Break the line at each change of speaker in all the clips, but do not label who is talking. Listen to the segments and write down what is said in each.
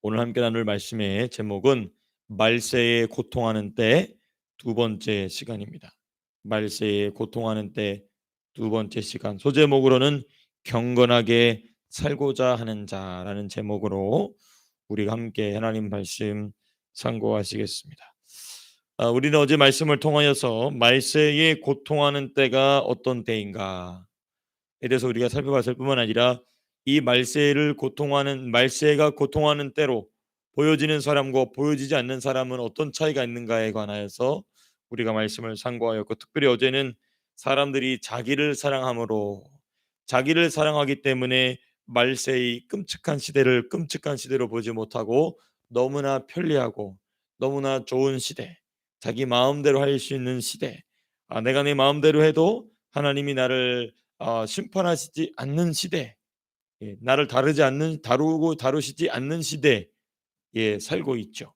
오늘 함께 나눌 말씀의 제목은 말세에 고통하는 때 두 번째 시간입니다. 말세에 고통하는 때 두 번째 시간, 소제목으로는 경건하게 살고자 하는 자라는 제목으로 우리가 함께 하나님 말씀 상고하시겠습니다. 우리는 어제 말씀을 통하여서 말세에 고통하는 때가 어떤 때인가에 대해서 우리가 살펴봤을 뿐만 아니라 이 말세가 고통하는 때로 보여지는 사람과 보여지지 않는 사람은 어떤 차이가 있는가에 관하여서 우리가 말씀을 상고하였고, 특별히 어제는 사람들이 자기를 사랑하기 때문에 말세의 끔찍한 시대로 보지 못하고 너무나 편리하고 너무나 좋은 시대, 자기 마음대로 할 수 있는 시대, 내가 내 마음대로 해도 하나님이 나를 심판하시지 않는 시대, 나를 다루시지 않는 시대에 살고 있죠.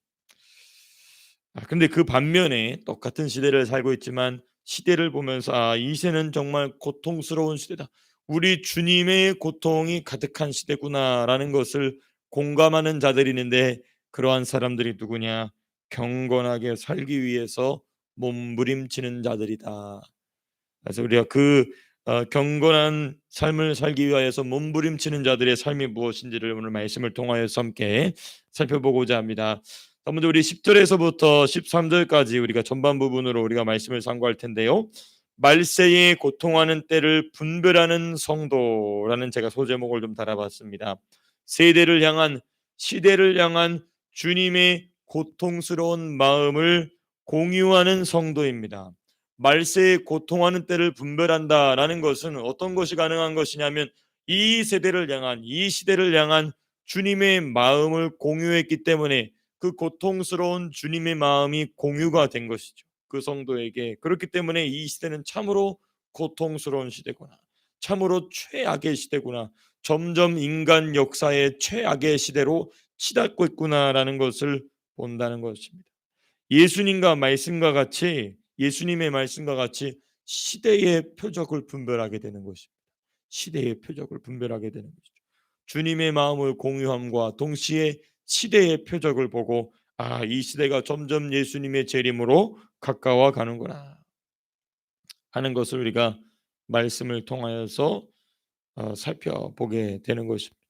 근데 그 반면에 똑같은 시대를 살고 있지만 시대를 보면서 이 시대는 정말 고통스러운 시대다, 우리 주님의 고통이 가득한 시대구나라는 것을 공감하는 자들이 있는데, 그러한 사람들이 누구냐? 경건하게 살기 위해서 몸부림치는 자들이다. 그래서 우리가 경건한 삶을 살기 위하여서 몸부림치는 자들의 삶이 무엇인지를 오늘 말씀을 통하여서 함께 살펴보고자 합니다. 먼저 우리 10절에서부터 13절까지 우리가 전반 부분으로 우리가 말씀을 상고할 텐데요. 말세에 고통하는 때를 분별하는 성도라는 제가 소제목을 좀 달아봤습니다. 시대를 향한 주님의 고통스러운 마음을 공유하는 성도입니다. 말세에 고통하는 때를 분별한다라는 것은 어떤 것이 가능한 것이냐면, 이 시대를 향한 주님의 마음을 공유했기 때문에 그 고통스러운 주님의 마음이 공유가 된 것이죠, 그 성도에게. 그렇기 때문에 이 시대는 참으로 고통스러운 시대구나, 참으로 최악의 시대구나, 점점 인간 역사의 최악의 시대로 치닫고 있구나라는 것을 본다는 것입니다. 예수님의 말씀과 같이 시대의 표적을 분별하게 되는 것입니다. 시대의 표적을 분별하게 되는 것이죠. 주님의 마음을 공유함과 동시에 시대의 표적을 보고 이 시대가 점점 예수님의 재림으로 가까워 가는구나 하는 것을 우리가 말씀을 통하여서 살펴보게 되는 것입니다.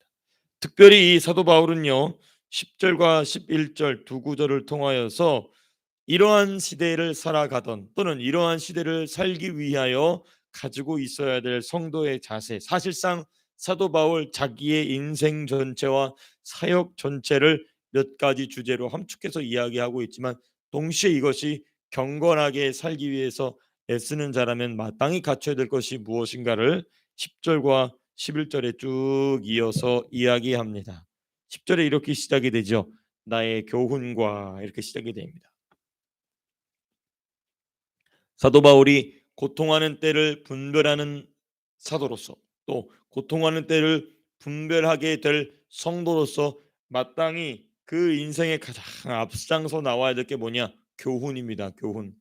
특별히 이 사도 바울은요, 10절과 11절 두 구절을 통하여서 이러한 시대를 살아가던, 또는 이러한 시대를 살기 위하여 가지고 있어야 될 성도의 자세, 사실상 사도 바울 자기의 인생 전체와 사역 전체를 몇 가지 주제로 함축해서 이야기하고 있지만, 동시에 이것이 경건하게 살기 위해서 애쓰는 자라면 마땅히 갖춰야 될 것이 무엇인가를 10절과 11절에 쭉 이어서 이야기합니다. 10절에 이렇게 시작이 되죠. 나의 교훈과, 이렇게 시작이 됩니다. 사도 바울이 고통하는 때를 분별하는 사도로서, 또 고통하는 때를 분별하게 될 성도로서 마땅히 그 인생의 가장 앞장서 나와야 될 게 뭐냐? 교훈입니다. 교훈.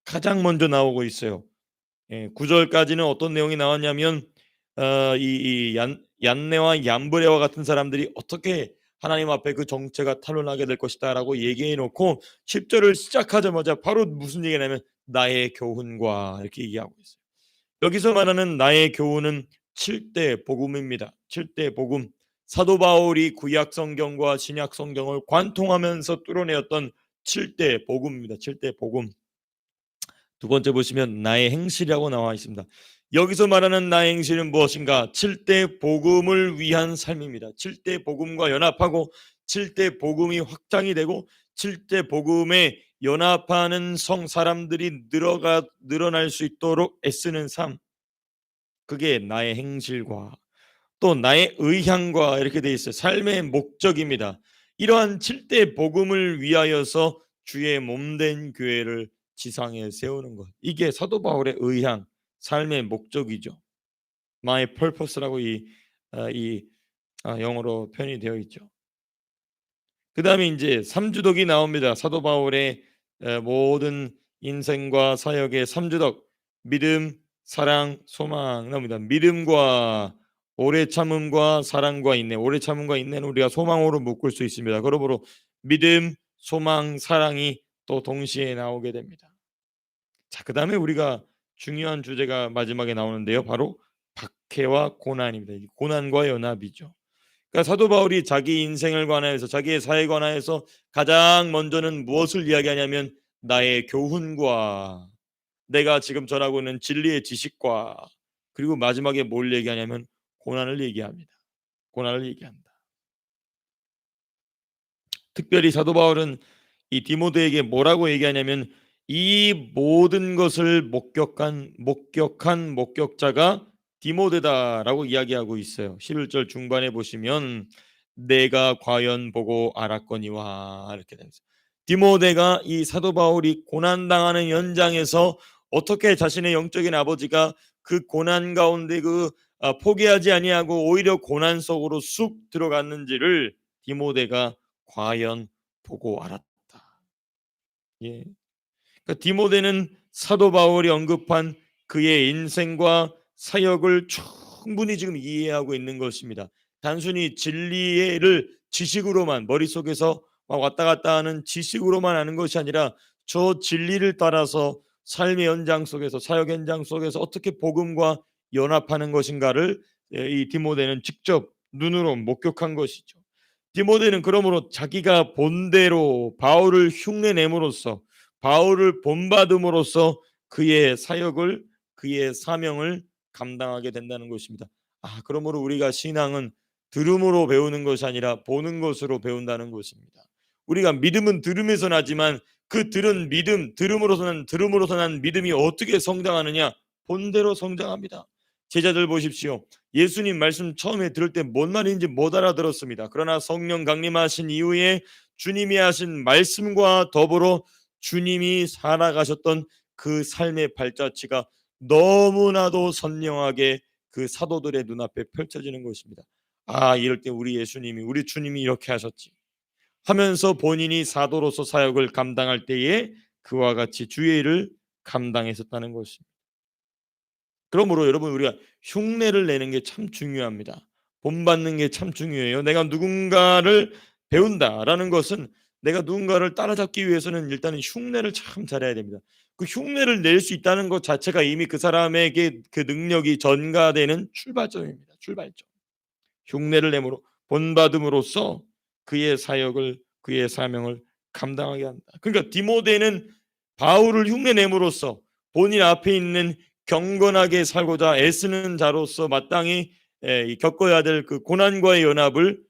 가장 먼저 나오고 있어요. 9절까지는 어떤 내용이 나왔냐면, 얀네와 얌브레와 같은 사람들이 어떻게 하나님 앞에 그 정체가 탄로나게 될 것이다라고 얘기해 놓고 10절을 시작하자마자 바로 무슨 얘기냐면 나의 교훈과, 이렇게 얘기하고 있어요. 여기서 말하는 나의 교훈은 7대 복음입니다. 7대 복음. 사도 바울이 구약 성경과 신약 성경을 관통하면서 뚫어내었던 7대 복음입니다. 7대 복음. 두 번째 보시면 나의 행실이라고 나와 있습니다. 여기서 말하는 나의 행실은 무엇인가? 7대 복음을 위한 삶입니다. 7대 복음과 연합하고 7대 복음이 확장이 되고 7대 복음에 연합하는 사람들이 늘어날 수 있도록 애쓰는 삶, 그게 나의 행실과 또 나의 의향과 이렇게 돼 있어요. 삶의 목적입니다. 이러한 7대 복음을 위하여서 주의 몸된 교회를 지상에 세우는 것, 이게 사도 바울의 의향, 삶의 목적이죠. My purpose라고 영어로 표현이 되어 있죠. 그 다음에 이제 3주덕이 나옵니다. 사도 바울의 모든 인생과 사역의 3주덕, 믿음, 사랑, 소망 나옵니다. 믿음과 오래 참음과 사랑과 인내, 오래 참음과 인내는 우리가 소망으로 묶을 수 있습니다. 그러므로 믿음, 소망, 사랑이 또 동시에 나오게 됩니다. 자, 그다음에 우리가 중요한 주제가 마지막에 나오는데요. 바로 박해와 고난입니다. 이 고난과 연합이죠. 그러니까 사도 바울이 자기 인생을 관하여서 자기의 사에 관하여서 가장 먼저는 무엇을 이야기하냐면 나의 교훈과 내가 지금 전하고 있는 진리의 지식과 그리고 마지막에 뭘 얘기하냐면 고난을 얘기합니다. 고난을 얘기한다. 특별히 사도 바울은 이 디모데에게 뭐라고 얘기하냐면 이 모든 것을 목격한 목격자가 디모데다라고 이야기하고 있어요. 11절 중반에 보시면 내가 과연 보고 알았거니와 이렇게 됩니다. 디모데가 이 사도 바울이 고난 당하는 현장에서 어떻게 자신의 영적인 아버지가 그 고난 가운데 포기하지 아니하고 오히려 고난 속으로 쑥 들어갔는지를 디모데가 과연 보고 알았다. 예. 그러니까 디모데는 사도 바울이 언급한 그의 인생과 사역을 충분히 지금 이해하고 있는 것입니다. 단순히 진리를 지식으로만 머릿속에서 막 왔다 갔다 하는 지식으로만 아는 것이 아니라 저 진리를 따라서 삶의 현장 속에서 사역 현장 속에서 어떻게 복음과 연합하는 것인가를 이 디모데는 직접 눈으로 목격한 것이죠. 디모데는 그러므로 자기가 본대로 바울을 흉내냄으로써 바울을 본받음으로써 그의 사역을 그의 사명을 감당하게 된다는 것입니다. 그러므로 우리가 신앙은 들음으로 배우는 것이 아니라 보는 것으로 배운다는 것입니다. 우리가 믿음은 들음에서 나지만 그 들은 믿음, 들음으로서 난 믿음이 어떻게 성장하느냐? 본대로 성장합니다. 제자들 보십시오. 예수님 말씀 처음에 들을 때 뭔 말인지 못 알아들었습니다. 그러나 성령 강림하신 이후에 주님이 하신 말씀과 더불어 주님이 살아가셨던 그 삶의 발자취가 너무나도 선명하게 그 사도들의 눈앞에 펼쳐지는 것입니다. 이럴 때 우리 주님이 이렇게 하셨지 하면서 본인이 사도로서 사역을 감당할 때에 그와 같이 주의 일을 감당했었다는 것입니다. 그러므로 여러분 우리가 흉내를 내는 게 참 중요합니다. 본받는 게 참 중요해요. 내가 누군가를 배운다라는 것은 내가 누군가를 따라잡기 위해서는 일단은 흉내를 참 잘해야 됩니다. 그 흉내를 낼 수 있다는 것 자체가 이미 그 사람에게 그 능력이 전가되는 출발점입니다. 출발점. 흉내를 내므로 본받음으로써 그의 사역을 그의 사명을 감당하게 한다. 그러니까 디모데는 바울을 흉내냄으로써 본인 앞에 있는 경건하게 살고자 애쓰는 자로서 마땅히 겪어야 될 그 고난과의 연합을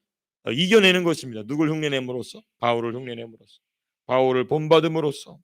이겨내는 것입니다. 누굴 흉내냄으로써? 바울을 흉내냄으로써. 바울을 본받음으로써.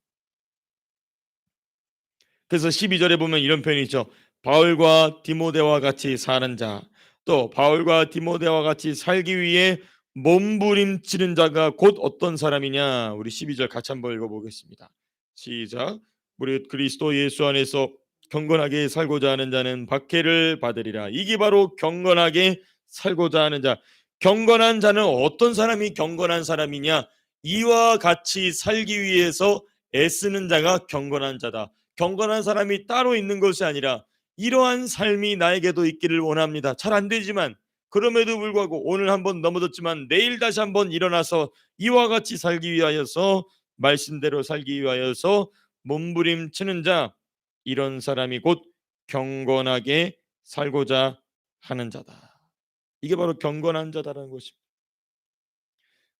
그래서 12절에 보면 이런 표현이 있죠. 바울과 디모데와 같이 사는 자, 또 바울과 디모데와 같이 살기 위해 몸부림치는 자가 곧 어떤 사람이냐. 우리 12절 같이 한번 읽어보겠습니다. 시작. 우리 그리스도 예수 안에서 경건하게 살고자 하는 자는 박해를 받으리라. 이게 바로 경건하게 살고자 하는 자. 경건한 자는 어떤 사람이 경건한 사람이냐. 이와 같이 살기 위해서 애쓰는 자가 경건한 자다. 경건한 사람이 따로 있는 것이 아니라 이러한 삶이 나에게도 있기를 원합니다. 잘 안 되지만 그럼에도 불구하고 오늘 한번 넘어졌지만 내일 다시 한번 일어나서 이와 같이 살기 위하여서 말씀대로 살기 위하여서 몸부림치는 자, 이런 사람이 곧 경건하게 살고자 하는 자다. 이게 바로 경건한 자다라는 것입니다.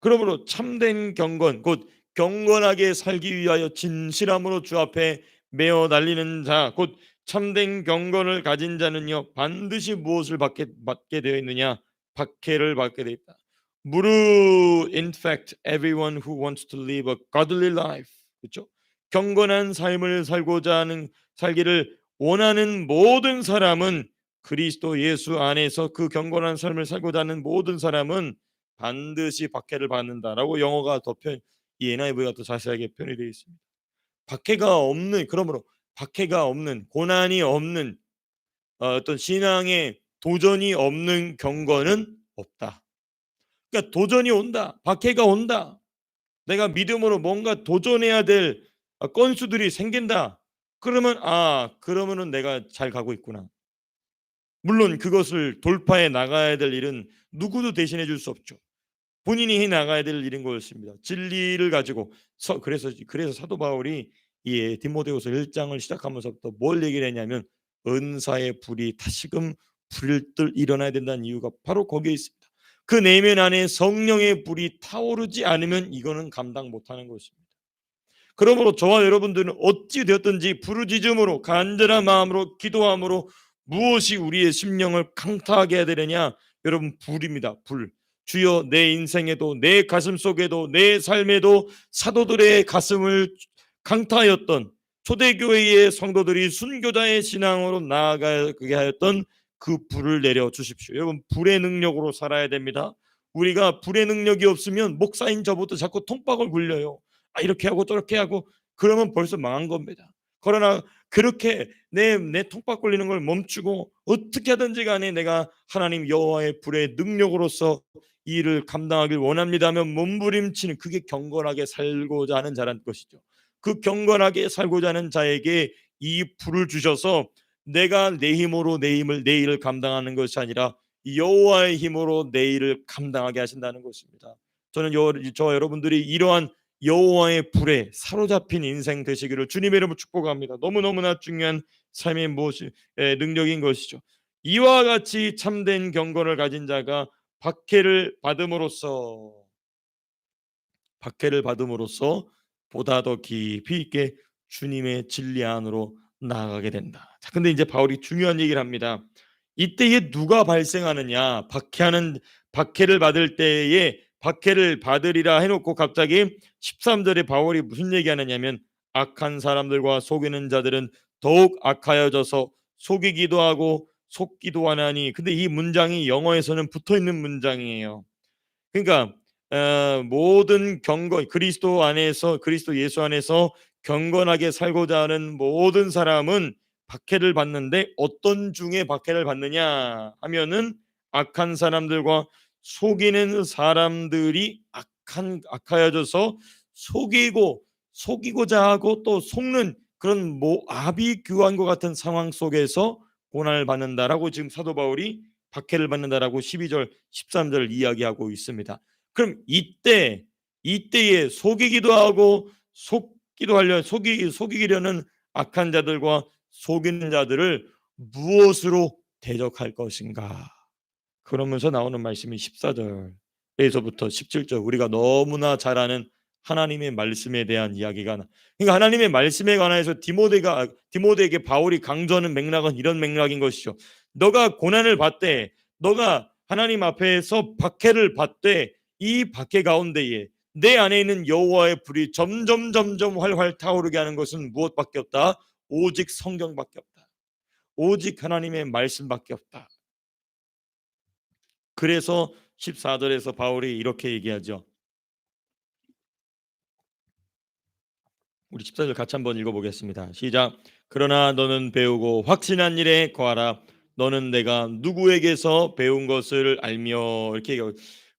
그러므로 참된 경건, 곧 경건하게 살기 위하여 진실함으로 주 앞에 메어 달리는 자, 곧 참된 경건을 가진 자는요 반드시 무엇을 받게 되어 있느냐? 박해를 받게 되어 있다. 무릇 in fact everyone who wants to live a godly life, 그렇죠? 경건한 삶을 살기를 원하는 모든 사람은 그리스도 예수 안에서 그 경건한 삶을 살고자 하는 모든 사람은 반드시 박해를 받는다라고 영어가 이 NIV가 더 자세하게 표현이 되어 있습니다. 그러므로 박해가 없는 고난이 없는 어떤 신앙의 도전이 없는 경건은 없다. 그러니까 도전이 온다. 박해가 온다. 내가 믿음으로 뭔가 도전해야 될 건수들이 생긴다. 그러면은 내가 잘 가고 있구나. 물론 그것을 돌파해 나가야 될 일은 누구도 대신해 줄 수 없죠. 본인이 해 나가야 될 일인 것입니다. 진리를 가지고 그래서 사도 바울이 이 디모데후서 1장을 시작하면서부터 뭘 얘기를 했냐면 은사의 불이 다시금 불들 일어나야 된다는 이유가 바로 거기에 있습니다. 그 내면 안에 성령의 불이 타오르지 않으면 이거는 감당 못하는 것입니다. 그러므로 저와 여러분들은 어찌 되었든지 부르짖음으로 간절한 마음으로 기도함으로 무엇이 우리의 심령을 강타하게 해야 되느냐? 여러분, 불입니다. 불. 주여, 내 인생에도 내 가슴 속에도 내 삶에도 사도들의 가슴을 강타하였던 초대교회의 성도들이 순교자의 신앙으로 나아가게 하였던 그 불을 내려 주십시오. 여러분, 불의 능력으로 살아야 됩니다. 우리가 불의 능력이 없으면 목사인 저부터 자꾸 통박을 굴려요. 이렇게 하고 저렇게 하고 그러면 벌써 망한 겁니다. 그러나 그렇게 내 통박 굴리는 걸 멈추고 어떻게 하든지 간에 내가 하나님 여호와의 불의 능력으로서 이 일을 감당하길 원합니다 하면 몸부림치는, 그게 경건하게 살고자 하는 자란 것이죠. 그 경건하게 살고자 하는 자에게 이 불을 주셔서 내가 내 힘으로 내 일을 감당하는 것이 아니라 여호와의 힘으로 내 일을 감당하게 하신다는 것입니다. 저는 저와 여러분들이 이러한 여호와의 불에 사로잡힌 인생 되시기를 주님의 이름으로 축복합니다. 너무너무나 중요한 삶의 능력인 것이죠. 이와 같이 참된 경건을 가진 자가 박해를 받음으로써 보다 더 깊이 있게 주님의 진리 안으로 나아가게 된다. 자, 근데 이제 바울이 중요한 얘기를 합니다. 이때에 누가 발생하느냐? 박해를 받을 때에 박해를 받으리라 해놓고 갑자기 13절에 바울이 무슨 얘기하느냐면 악한 사람들과 속이는 자들은 더욱 악하여져서 속이기도 하고 속기도 하나니. 근데 이 문장이 영어에서는 붙어있는 문장이에요. 그러니까 모든 그리스도 예수 안에서 경건하게 살고자 하는 모든 사람은 박해를 받는데, 어떤 중에 박해를 받느냐 하면은 악한 사람들과 속이는 사람들이 악하여져서 속이고자 하고 또 속는 그런 아비규환과 같은 상황 속에서 고난을 받는다라고 지금 사도 바울이 박해를 받는다라고 12절 13절 이야기하고 있습니다. 그럼 이때에 속이기도 하고 속이려는 악한 자들과 속이는 자들을 무엇으로 대적할 것인가? 그러면서 나오는 말씀이 14절에서부터 17절, 우리가 너무나 잘 아는 하나님의 말씀에 대한 이야기가 그러니까 하나님의 말씀에 관해서 디모데에게 바울이 강조하는 맥락은 이런 맥락인 것이죠. 너가 고난을 받되, 너가 하나님 앞에서 박해를 받되, 이 박해 가운데에 내 안에 있는 여호와의 불이 점점 활활 타오르게 하는 것은 무엇밖에 없다? 오직 성경밖에 없다. 오직 하나님의 말씀밖에 없다. 그래서 14절에서 바울이 이렇게 얘기하죠. 우리 14절 같이 한번 읽어보겠습니다. 시작. 그러나 너는 배우고 확신한 일에 거하라. 너는 내가 누구에게서 배운 것을 알며, 이렇게 얘기하고,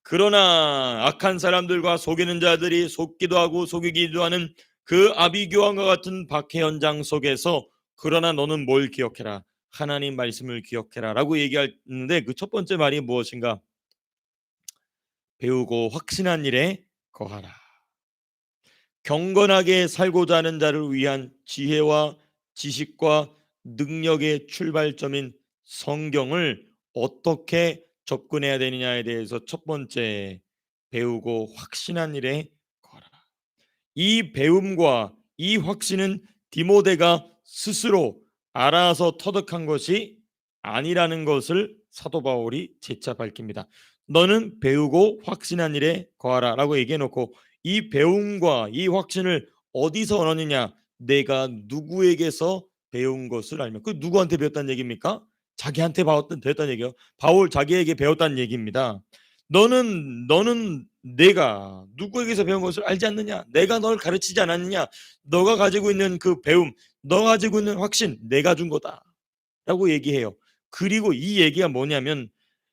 그러나 악한 사람들과 속이는 자들이 속기도 하고 속이기도 하는 그 아비규환과 같은 박해 현장 속에서 그러나 너는 뭘 기억해라? 하나님 말씀을 기억해라 라고 얘기하는데, 그 첫 번째 말이 무엇인가? 배우고 확신한 일에 거하라. 경건하게 살고자 하는 자를 위한 지혜와 지식과 능력의 출발점인 성경을 어떻게 접근해야 되느냐에 대해서 첫 번째, 배우고 확신한 일에 거하라. 이 배움과 이 확신은 디모데가 스스로 알아서 터득한 것이 아니라는 것을 사도 바울이 재차 밝힙니다. 너는 배우고 확신한 일에 거하라 라고 얘기해 놓고, 이 배움과 이 확신을 어디서 얻느냐? 내가 누구에게서 배운 것을 알면. 그 누구한테 배웠다는 얘기입니까? 자기한테 배웠다는 얘기예요. 바울 자기에게 배웠다는 얘기입니다. 너는 내가 누구에게서 배운 것을 알지 않느냐? 내가 널 가르치지 않았느냐? 너가 가지고 있는 그 배움, 너가 가지고 있는 확신, 내가 준 거다 라고 얘기해요. 그리고 이 얘기가 뭐냐면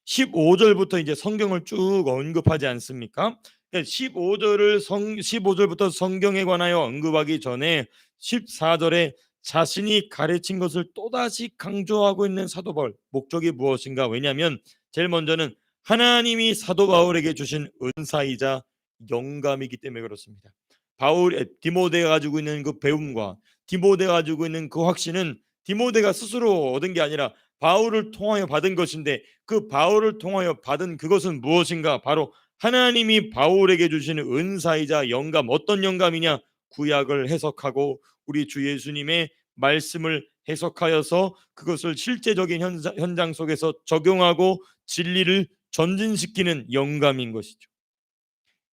15절부터 이제 성경을 쭉 언급하지 않습니까? 15절부터 성경에 관하여 언급하기 전에 14절에 자신이 가르친 것을 또다시 강조하고 있는 사도 바울. 목적이 무엇인가? 왜냐하면 제일 먼저는 하나님이 사도 바울에게 주신 은사이자 영감이기 때문에 그렇습니다. 디모데가 가지고 있는 그 배움과 디모데가 가지고 있는 그 확신은 디모데가 스스로 얻은 게 아니라 바울을 통하여 받은 것인데, 그 바울을 통하여 받은 그것은 무엇인가? 바로 하나님이 바울에게 주시는 은사이자 영감. 어떤 영감이냐? 구약을 해석하고 우리 주 예수님의 말씀을 해석하여서 그것을 실제적인 현장 속에서 적용하고 진리를 전진시키는 영감인 것이죠.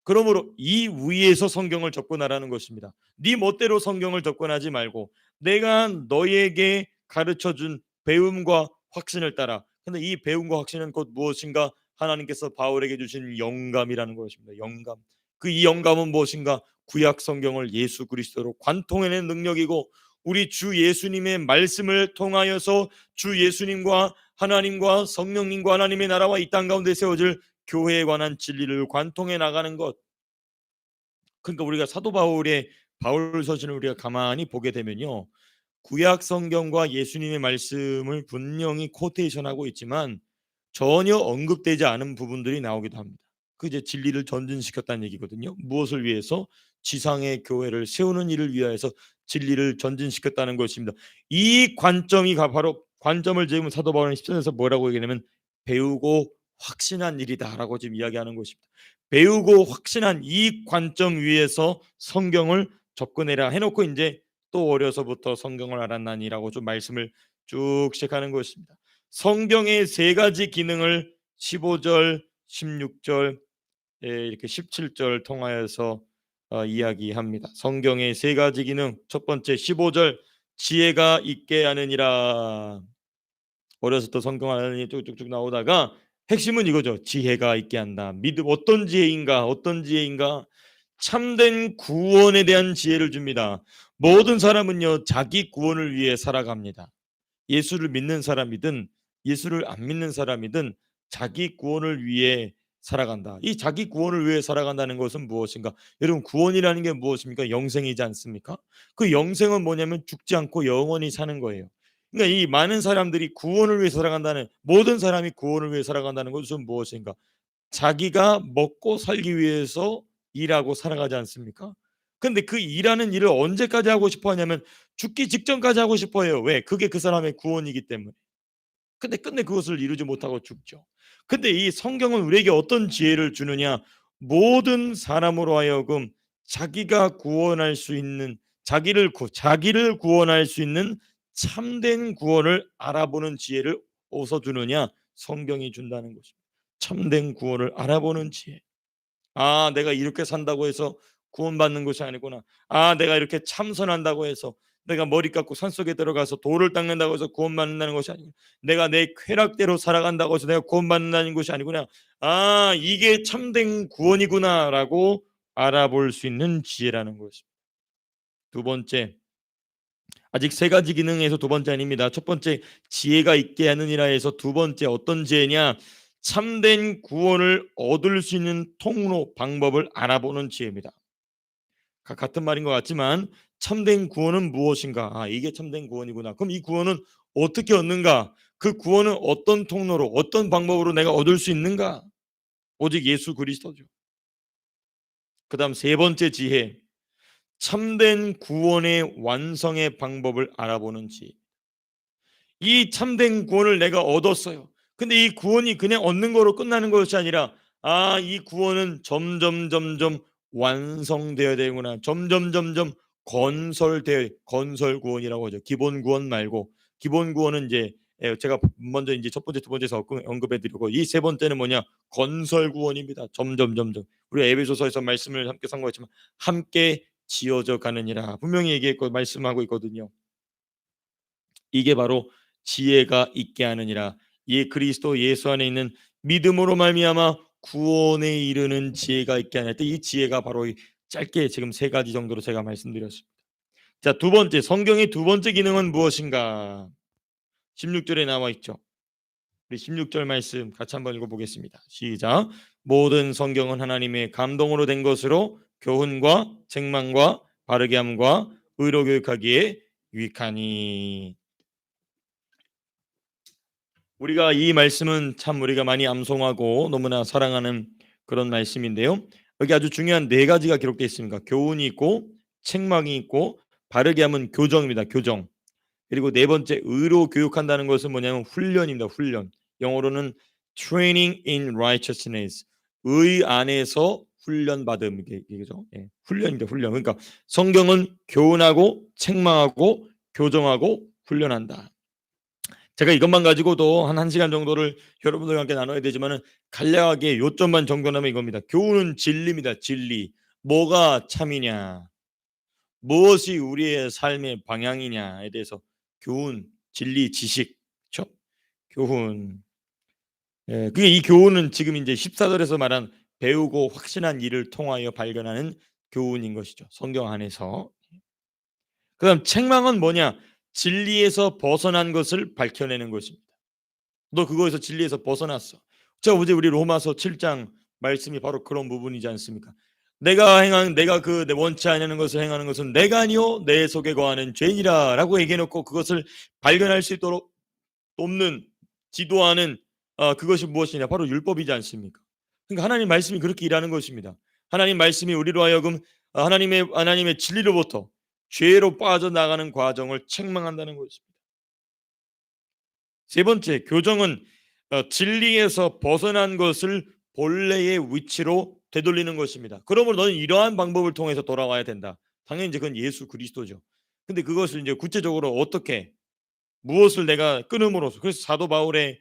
그러므로 이 위에서 성경을 접근하라는 것입니다. 네 멋대로 성경을 접근하지 말고 내가 너에게 가르쳐준 배움과 확신을 따라. 근데 이 배움과 확신은 곧 무엇인가? 하나님께서 바울에게 주신 영감이라는 것입니다. 영감. 그 이 영감은 무엇인가? 구약 성경을 예수 그리스도로 관통해내는 능력이고, 우리 주 예수님의 말씀을 통하여서 주 예수님과 하나님과 성령님과 하나님의 나라와 이 땅 가운데 세워질 교회에 관한 진리를 관통해 나가는 것. 그러니까 우리가 사도 바울의 바울 서신을 우리가 가만히 보게 되면요, 구약 성경과 예수님의 말씀을 분명히 코테이션하고 있지만 전혀 언급되지 않은 부분들이 나오기도 합니다. 그 이제 진리를 전진시켰다는 얘기거든요. 무엇을 위해서? 지상의 교회를 세우는 일을 위하여서 진리를 전진시켰다는 것입니다. 이 관점이 바로 관점을 지금 사도 바울은 10절에서 뭐라고 얘기하냐면 배우고 확신한 일이다라고 지금 이야기하는 것입니다. 배우고 확신한 이 관점 위에서 성경을 접근해라 해놓고 이제 또 어려서부터 성경을 알았나니라고 좀 말씀을 쭉 시작하는 것입니다. 성경의 세 가지 기능을 15절, 16절, 이렇게 17절 통하여서 이야기합니다. 성경의 세 가지 기능. 첫 번째 15절, 지혜가 있게 하느니라. 어려서부터 성경 하나님 쭉쭉쭉 나오다가 핵심은 이거죠. 지혜가 있게 한다. 믿음. 어떤 지혜인가? 어떤 지혜인가? 참된 구원에 대한 지혜를 줍니다. 모든 사람은요, 자기 구원을 위해 살아갑니다. 예수를 믿는 사람이든 예수를 안 믿는 사람이든 자기 구원을 위해 살아간다. 이 자기 구원을 위해 살아간다는 것은 무엇인가? 여러분, 구원이라는 게 무엇입니까? 영생이지 않습니까? 그 영생은 뭐냐면 죽지 않고 영원히 사는 거예요. 그러니까 이 많은 사람들이 구원을 위해 살아간다는, 모든 사람이 구원을 위해 살아간다는 것은 무엇인가? 자기가 먹고 살기 위해서 일하고 살아가지 않습니까? 근데 그 일하는 일을 언제까지 하고 싶어 하냐면 죽기 직전까지 하고 싶어 해요. 왜? 그게 그 사람의 구원이기 때문에. 근데 끝내 그것을 이루지 못하고 죽죠. 근데 이 성경은 우리에게 어떤 지혜를 주느냐? 모든 사람으로 하여금 자기가 구원할 수 있는, 자기를 구원할 수 있는 참된 구원을 알아보는 지혜를 어디서 주느냐? 성경이 준다는 것입니다. 참된 구원을 알아보는 지혜. 아, 내가 이렇게 산다고 해서 구원받는 것이 아니구나. 아, 내가 이렇게 참선한다고 해서, 내가 머리 깎고 산속에 들어가서 돌을 닦는다고 해서 구원받는다는 것이 아니고, 내가 내 쾌락대로 살아간다고 해서 내가 구원받는다는 것이 아니구나. 아, 이게 참된 구원이구나라고 알아볼 수 있는 지혜라는 것입니다. 두 번째, 아직 세 가지 기능에서 두 번째 아닙니다. 첫 번째, 지혜가 있게 하느니라 해서 두 번째 어떤 지혜냐? 참된 구원을 얻을 수 있는 통로, 방법을 알아보는 지혜입니다. 같은 말인 것 같지만 참된 구원은 무엇인가? 아, 이게 참된 구원이구나. 그럼 이 구원은 어떻게 얻는가? 그 구원은 어떤 통로로, 어떤 방법으로 내가 얻을 수 있는가? 오직 예수 그리스도죠. 그 다음 세 번째 지혜, 참된 구원의 완성의 방법을 알아보는 지혜. 이 참된 구원을 내가 얻었어요. 근데 이 구원이 그냥 얻는 거로 끝나는 것이 아니라, 아, 이 구원은 점점 완성되어야 되구나. 점점 건설 구원이라고 하죠. 기본 구원 말고, 기본 구원은 이제 제가 먼저 이제 첫 번째, 두 번째에서 언급해 드리고, 이 세 번째는 뭐냐? 건설 구원입니다. 점점 우리 에베소서에서 말씀을 함께 상고했지만 함께 지어져 가느니라 분명히 얘기했고 말씀하고 있거든요. 이게 바로 지혜가 있게 하느니라. 이 그리스도 예수 안에 있는 믿음으로 말미암아 구원에 이르는 지혜가 있게 하느니라. 이 지혜가 바로 짧게 지금 세 가지 정도로 제가 말씀드렸습니다. 자, 두 번째, 성경의 두 번째 기능은 무엇인가? 16절에 나와 있죠. 우리 16절 말씀 같이 한번 읽어보겠습니다. 시작. 모든 성경은 하나님의 감동으로 된 것으로 교훈과 책망과 바르게 함과 의로 교육하기에 유익하니. 우리가 이 말씀은 참 우리가 많이 암송하고 너무나 사랑하는 그런 말씀인데요. 여기 아주 중요한 네 가지가 기록되어 있습니다. 교훈이 있고 책망이 있고 바르게 하면 교정입니다. 교정. 그리고 네 번째 의로 교육한다는 것은 뭐냐면 훈련입니다. 훈련. 영어로는 training in righteousness. 의 안에서 훈련 받음 이게죠. 예, 훈련입니다. 훈련. 그러니까 성경은 교훈하고 책망하고 교정하고 훈련한다. 제가 이것만 가지고도 한 1시간 정도를 여러분들과 함께 나눠야 되지만은 간략하게 요점만 정돈하면 이겁니다. 교훈은 진리입니다. 진리. 뭐가 참이냐? 무엇이 우리의 삶의 방향이냐에 대해서 교훈, 진리, 지식, 그렇죠? 교훈. 예, 그게 이 교훈은 지금 이제 14절에서 말한 배우고 확신한 일을 통하여 발견하는 교훈인 것이죠. 성경 안에서. 그다음 책망은 뭐냐? 진리에서 벗어난 것을 밝혀내는 것입니다. 너 그거에서 진리에서 벗어났어. 자, 어제 우리 로마서 7장 말씀이 바로 그런 부분이지 않습니까? 내가 그 원치 않는 것을 행하는 것은 내가 아니요 내 속에 거하는 죄니라라고 얘기해놓고 그것을 발견할 수 있도록 돕는 지도하는 그것이 무엇이냐 바로 율법이지 않습니까? 그러니까 하나님 말씀이 그렇게 일하는 것입니다. 하나님 말씀이 우리로 하여금 하나님의 진리로부터 죄로 빠져나가는 과정을 책망한다는 것입니다. 세 번째, 교정은 진리에서 벗어난 것을 본래의 위치로 되돌리는 것입니다. 그러므로 너는 이러한 방법을 통해서 돌아와야 된다. 당연히 이제 그건 예수 그리스도죠. 근데 그것을 이제 구체적으로 어떻게 무엇을 내가 끊음으로써 그래서 사도 바울의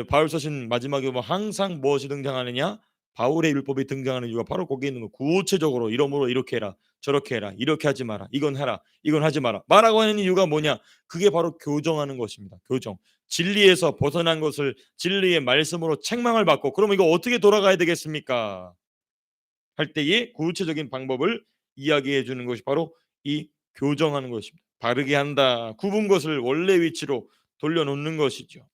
바울 서신 마지막에 뭐 항상 무엇이 등장하느냐 바울의 율법이 등장하는 이유가 바로 거기에 있는 거. 구체적으로 이러므로 이렇게 해라 저렇게 해라 이렇게 하지 마라 이건 해라 이건 하지 마라 말하고 하는 이유가 뭐냐 그게 바로 교정하는 것입니다. 교정 진리에서 벗어난 것을 진리의 말씀으로 책망을 받고 그러면 이거 어떻게 돌아가야 되겠습니까 할 때의 구체적인 방법을 이야기해 주는 것이 바로 이 교정하는 것입니다. 바르게 한다. 굽은 것을 원래 위치로 돌려놓는 것이죠.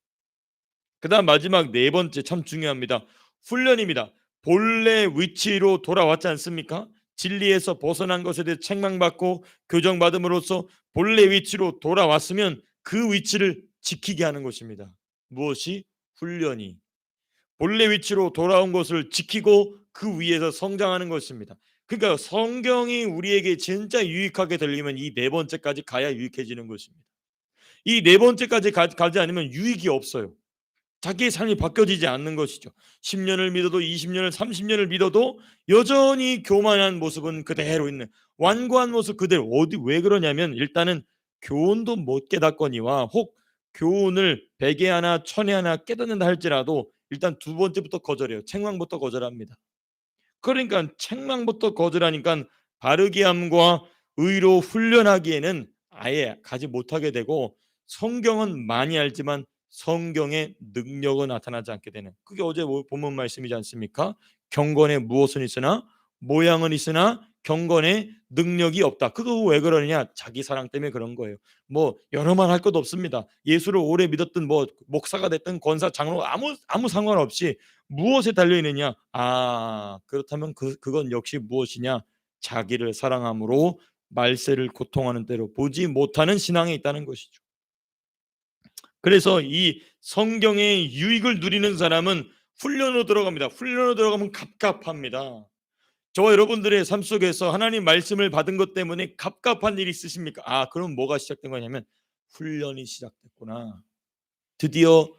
그다음 마지막 네 번째 참 중요합니다. 훈련입니다. 본래 위치로 돌아왔지 않습니까? 진리에서 벗어난 것에 대해 책망받고 교정받음으로써 본래 위치로 돌아왔으면 그 위치를 지키게 하는 것입니다. 무엇이? 훈련이. 본래 위치로 돌아온 것을 지키고 그 위에서 성장하는 것입니다. 그러니까 성경이 우리에게 진짜 유익하게 들리면 이 네 번째까지 가야 유익해지는 것입니다. 이 네 번째까지 가지 않으면 유익이 없어요. 자기의 삶이 바뀌어지지 않는 것이죠. 10년을 믿어도 20년을 30년을 믿어도 여전히 교만한 모습은 그대로 있는 완고한 모습 그대로 어디 왜 그러냐면 일단은 교훈도 못 깨닫거니와 혹 교훈을 100에 하나 1000에 하나 깨닫는다 할지라도 일단 두 번째부터 거절해요. 책망부터 거절합니다. 그러니까 책망부터 거절하니까 바르게 함과 의로 훈련하기에는 아예 가지 못하게 되고 성경은 많이 알지만 성경의 능력은 나타나지 않게 되는 그게 어제 본문 말씀이지 않습니까? 경건에 무엇은 있으나 모양은 있으나 경건에 능력이 없다. 그거 왜 그러느냐? 자기 사랑 때문에 그런 거예요. 뭐 여러 말 할 것도 없습니다. 예수를 오래 믿었던 뭐 목사가 됐든 권사 장로 아무 상관없이 무엇에 달려 있느냐? 그렇다면 그건 역시 무엇이냐? 자기를 사랑함으로 말세를 고통하는 대로 보지 못하는 신앙에 있다는 것이죠. 그래서 이 성경의 유익을 누리는 사람은 훈련으로 들어갑니다. 훈련으로 들어가면 갑갑합니다. 저와 여러분들의 삶 속에서 하나님 말씀을 받은 것 때문에 갑갑한 일이 있으십니까? 그럼 뭐가 시작된 거냐면 훈련이 시작됐구나. 드디어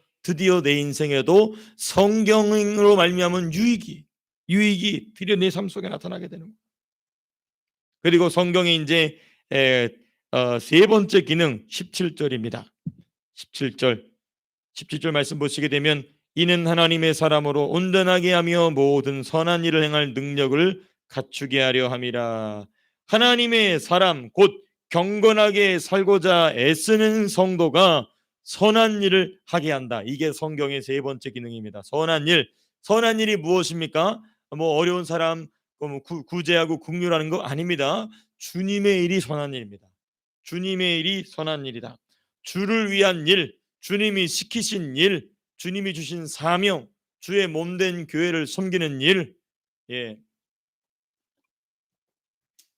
내 인생에도 성경으로 말미암은 유익이 드디어 내 삶 속에 나타나게 되는 거예요. 그리고 성경의 이제 세 번째 기능 17절입니다. 17절 말씀 보시게 되면 이는 하나님의 사람으로 온전하게 하며 모든 선한 일을 행할 능력을 갖추게 하려 함이라. 하나님의 사람 곧 경건하게 살고자 애쓰는 성도가 선한 일을 하게 한다. 이게 성경의 세 번째 기능입니다. 선한 일이 무엇입니까? 뭐 어려운 사람 구제하고 긍휼하는 거 아닙니다. 주님의 일이 선한 일입니다. 주님의 일이 선한 일이다. 주를 위한 일, 주님이 시키신 일, 주님이 주신 사명, 주의 몸된 교회를 섬기는 일, 예,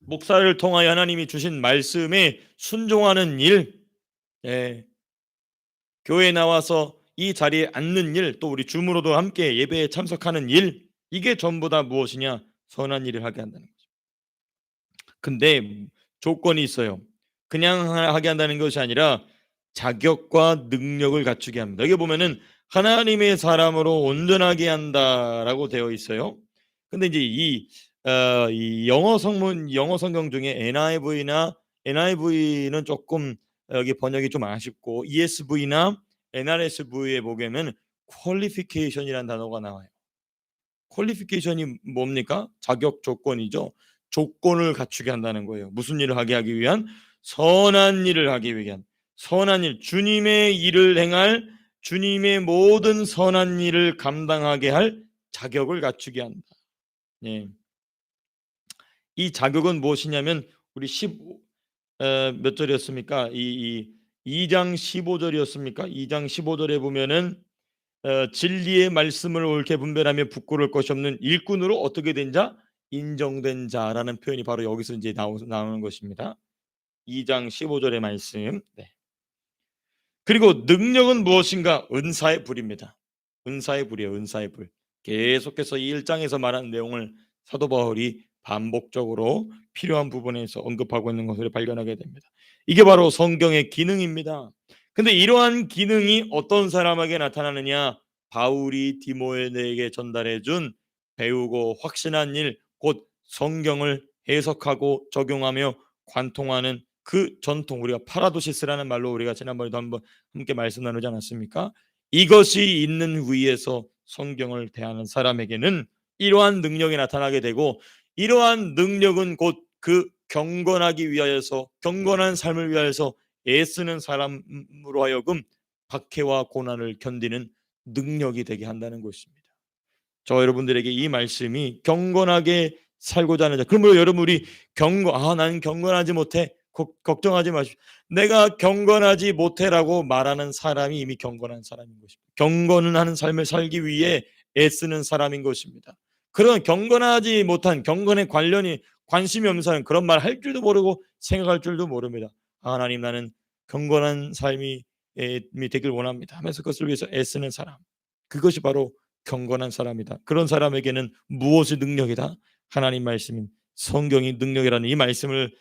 목사를 통하여 하나님이 주신 말씀에 순종하는 일, 예, 교회에 나와서 이 자리에 앉는 일, 또 우리 줌으로도 함께 예배에 참석하는 일, 이게 전부 다 무엇이냐? 선한 일을 하게 한다는 거죠. 근데 조건이 있어요. 그냥 하게 한다는 것이 아니라 자격과 능력을 갖추게 합니다. 여기 보면은 하나님의 사람으로 온전하게 한다라고 되어 있어요. 근데 이제 이 영어 성경 중에 NIV는 조금 여기 번역이 좀 아쉽고 ESV나 NRSV에 보면 qualification이라는 단어가 나와요. 퀄리피케이션이 뭡니까? 자격 조건이죠. 조건을 갖추게 한다는 거예요. 무슨 일을 하기 위한? 선한 일을 하기 위한 선한 일, 주님의 일을 행할, 주님의 모든 선한 일을 감당하게 할 자격을 갖추게 한다. 예. 이 자격은 무엇이냐면 우리 15, 몇 절이었습니까? 2장 15절이었습니까? 2장 15절에 보면은 진리의 말씀을 옳게 분별하며 부끄러울 것이 없는 일꾼으로 어떻게 된 자? 인정된 자라는 표현이 바로 여기서 이제 나오는 것입니다. 2장 15절의 말씀. 네. 그리고 능력은 무엇인가? 은사의 불입니다. 은사의 불이에요. 은사의 불. 계속해서 이 1장에서 말한 내용을 사도 바울이 반복적으로 필요한 부분에서 언급하고 있는 것을 발견하게 됩니다. 이게 바로 성경의 기능입니다. 근데 이러한 기능이 어떤 사람에게 나타나느냐? 바울이 디모데에게 전달해 준 배우고 확신한 일, 곧 성경을 해석하고 적용하며 관통하는 그 전통, 우리가 파라도시스라는 말로 우리가 지난번에도 한번 함께 말씀 나누지 않았습니까? 이것이 있는 위에서 성경을 대하는 사람에게는 이러한 능력이 나타나게 되고, 이러한 능력은 곧 그 경건하기 위하여서, 경건한 삶을 위하여서 애쓰는 사람으로 하여금 박해와 고난을 견디는 능력이 되게 한다는 것입니다. 저 여러분들에게 이 말씀이 경건하게 살고자 하는 자. 그러므로 여러분, 우리 나는 경건하지 못해, 걱정하지 마십시오. 내가 경건하지 못해라고 말하는 사람이 이미 경건한 사람인 것입니다. 경건은 하는 삶을 살기 위해 애쓰는 사람인 것입니다. 그런 경건하지 못한, 경건에 관심이 없는 사람, 그런 말 할 줄도 모르고 생각할 줄도 모릅니다. 하나님, 나는 경건한 삶이 되길 원합니다 하면서 그것을 위해서 애쓰는 사람, 그것이 바로 경건한 사람이다. 그런 사람에게는 무엇이 능력이다? 하나님 말씀인 성경이 능력이라는 이 말씀을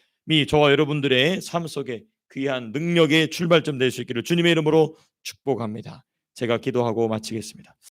저와 여러분들의 삶 속에 귀한 능력의 출발점 될 수 있기를 주님의 이름으로 축복합니다. 제가 기도하고 마치겠습니다.